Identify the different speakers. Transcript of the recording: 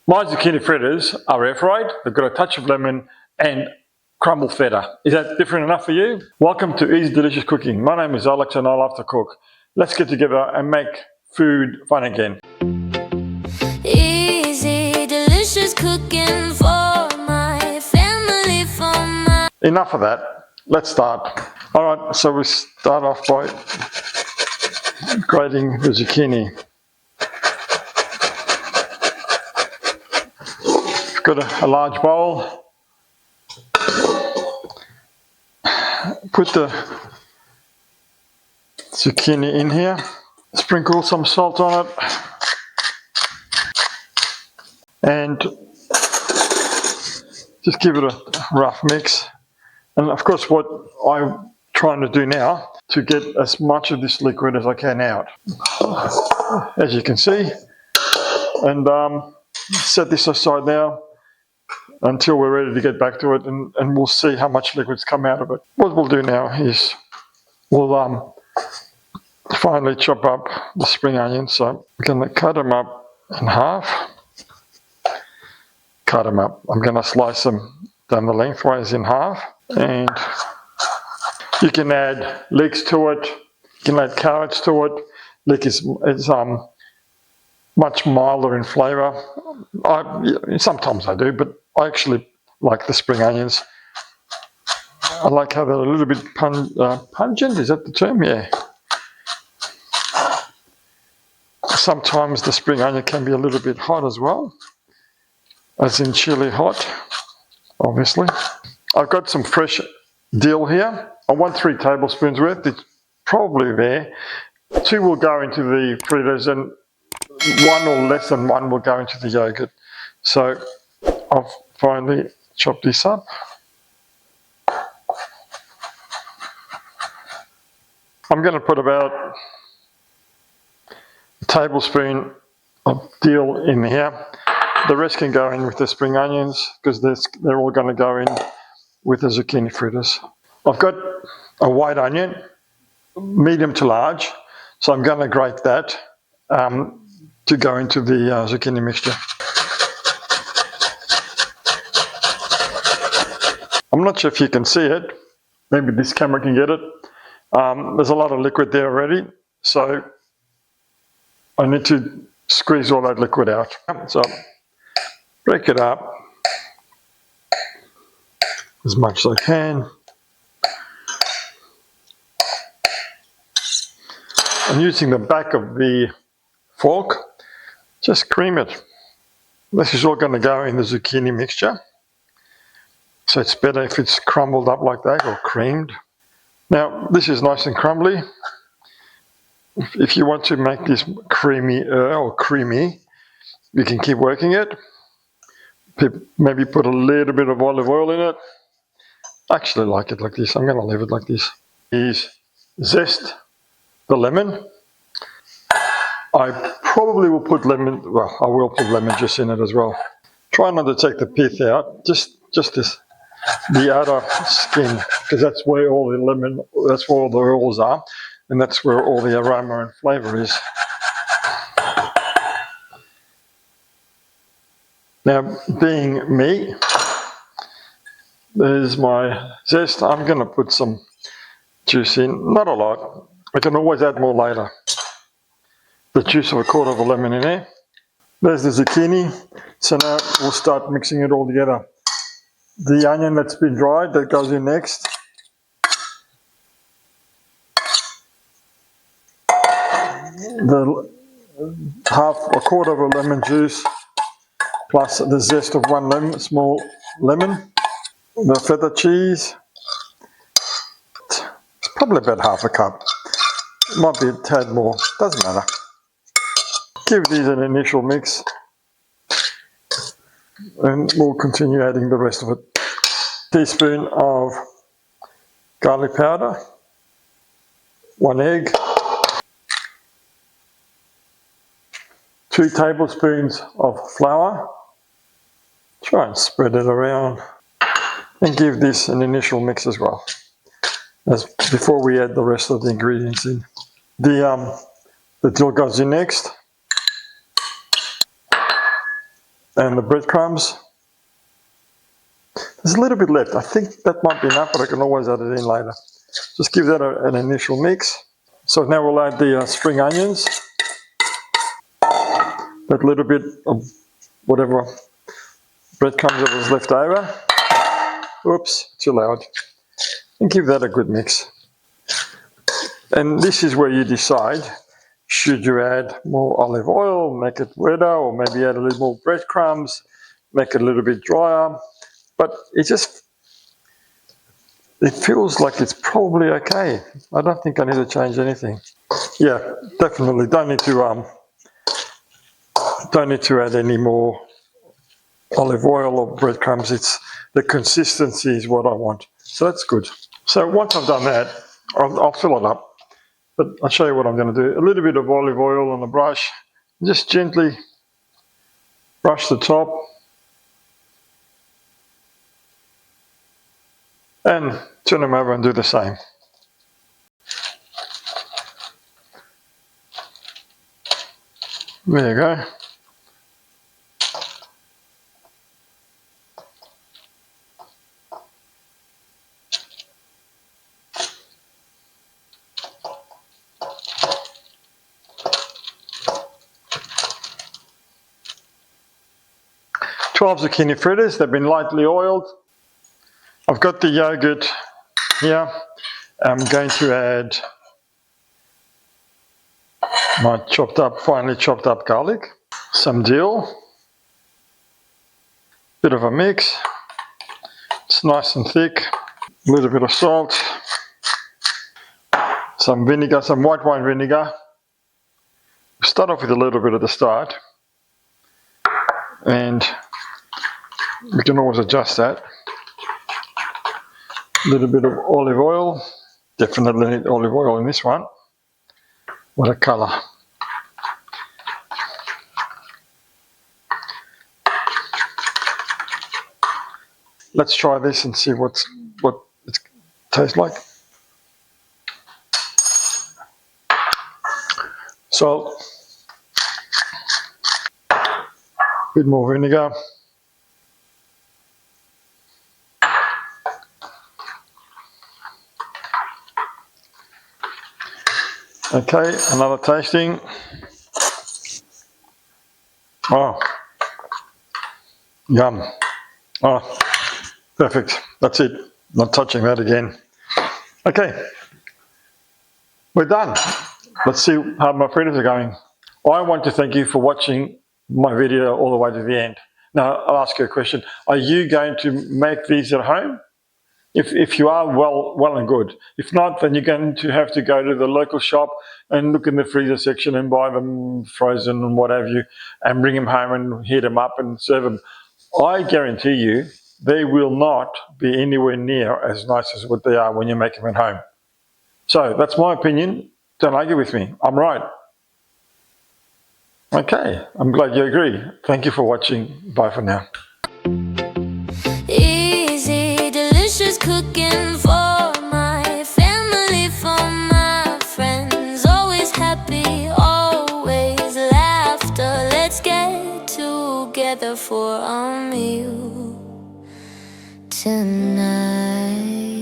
Speaker 1: My zucchini fritters are air fried, they've got a touch of lemon and crumb the feta. Is that different enough for you? Welcome to Easy Delicious Cooking. My name is Alex and I love to cook. Let's get together and make food fun again.
Speaker 2: Easy delicious cooking for my family, for my...
Speaker 1: Enough of that, let's start. Alright, so we start off by grating the zucchini. Got a large bowl. Put the zucchini in here. Sprinkle some salt on it. And just give it a rough mix. And of course what I'm trying to do now to get as much of this liquid as I can out. As you can see. And set this aside now until we're ready to get back to it, and we'll see how much liquid's come out of it. What we'll do now is we'll finally chop up the spring onions. So we're going to cut them up in half. Cut them up. I'm going to slice them down the lengthways in half, and you can add leeks to it. You can add carrots to it. Leek is much milder in flavour. Sometimes I do, but I actually like the spring onions. I like how they're a little bit pungent, is that the term? Yeah. Sometimes the spring onion can be a little bit hot as well, as in chili hot, obviously. I've got some fresh dill here. I want 3 tablespoons worth. It's probably there. 2 will go into the fritters and 1 or less than 1 will go into the yogurt. So I've finally chopped this up. I'm going to put about a tablespoon of dill in here. The rest can go in with the spring onions because they're all going to go in with the zucchini fritters. I've got a white onion, medium to large, so I'm going to grate that to go into the zucchini mixture. I'm not sure if you can see it. Maybe this camera can get it. There's a lot of liquid there already, so I need to squeeze all that liquid out. So break it up as much as I can. I'm using the back of the fork. Just cream it. This is all going to go in the zucchini mixture. So it's better if it's crumbled up like that or creamed. Now this is nice and crumbly. If you want to make this creamier or creamy, you can keep working it. Maybe put a little bit of olive oil in it. I actually like it like this. I'm going to leave it like this. Is zest the lemon. I probably will put lemon, well, I will put lemon juice in it as well. Try not to take the pith out, just this, the outer skin, because that's where all the lemon, that's where all the oils are, and that's where all the aroma and flavour is. Now, being me, there's my zest. I'm going to put some juice in, not a lot. I can always add more later. The juice of a quarter of a lemon in there. There's the zucchini. So now we'll start mixing it all together. The onion that's been dried, that goes in next. The a quarter of a lemon juice plus the zest of 1 lemon, small lemon. The feta cheese. It's probably about half a cup. It might be a tad more, doesn't matter. Give these an initial mix and we'll continue adding the rest of it. Teaspoon of garlic powder, 1 egg, 2 tablespoons of flour. Try and spread it around and give this an initial mix as well, as before we add the rest of the ingredients in. The dill goes in next. and the breadcrumbs. There's a little bit left. I think that might be enough, but I can always add it in later. Just give that an initial mix. So now we'll add the spring onions. That little bit of whatever breadcrumbs that was left over. Oops, too loud. And give that a good mix. And this is where you decide, should you add more olive oil, make it wetter, or maybe add a little more breadcrumbs, make it a little bit drier. But it feels like it's probably okay. I don't think I need to change anything. Yeah, definitely don't need to add any more olive oil or breadcrumbs. It's the consistency is what I want. So that's good. So once I've done that, I'll fill it up. But I'll show you what I'm going to do. A little bit of olive oil on the brush. Just gently brush the top. And turn them over and do the same. There you go. Zucchini fritters, they've been lightly oiled. I've got the yogurt here. I'm going to add my finely chopped up garlic, some dill, bit of a mix. It's nice and thick. A little bit of salt, some vinegar, some white wine vinegar. Start off with a little bit at the start, and we can always adjust that. A little bit of olive oil, definitely need olive oil in this one. What a colour. Let's try this and see what it tastes like. Salt, a bit more vinegar. Okay, another tasting. Oh, yum. Oh, perfect. That's it. Not touching that again. Okay, we're done. Let's see how my fritters are going. I want to thank you for watching my video all the way to the end. Now, I'll ask you a question. Are you going to make these at home? If you are, well and good. If not, then you're going to have to go to the local shop and look in the freezer section and buy them frozen and what have you, and bring them home and heat them up and serve them. I guarantee you, they will not be anywhere near as nice as what they are when you make them at home. So that's my opinion. Don't argue with me. I'm right. Okay, I'm glad you agree. Thank you for watching. Bye for now.
Speaker 2: Easy, delicious cooking for my family, for my friends. Always happy, always laughter. Let's get together for a meal tonight.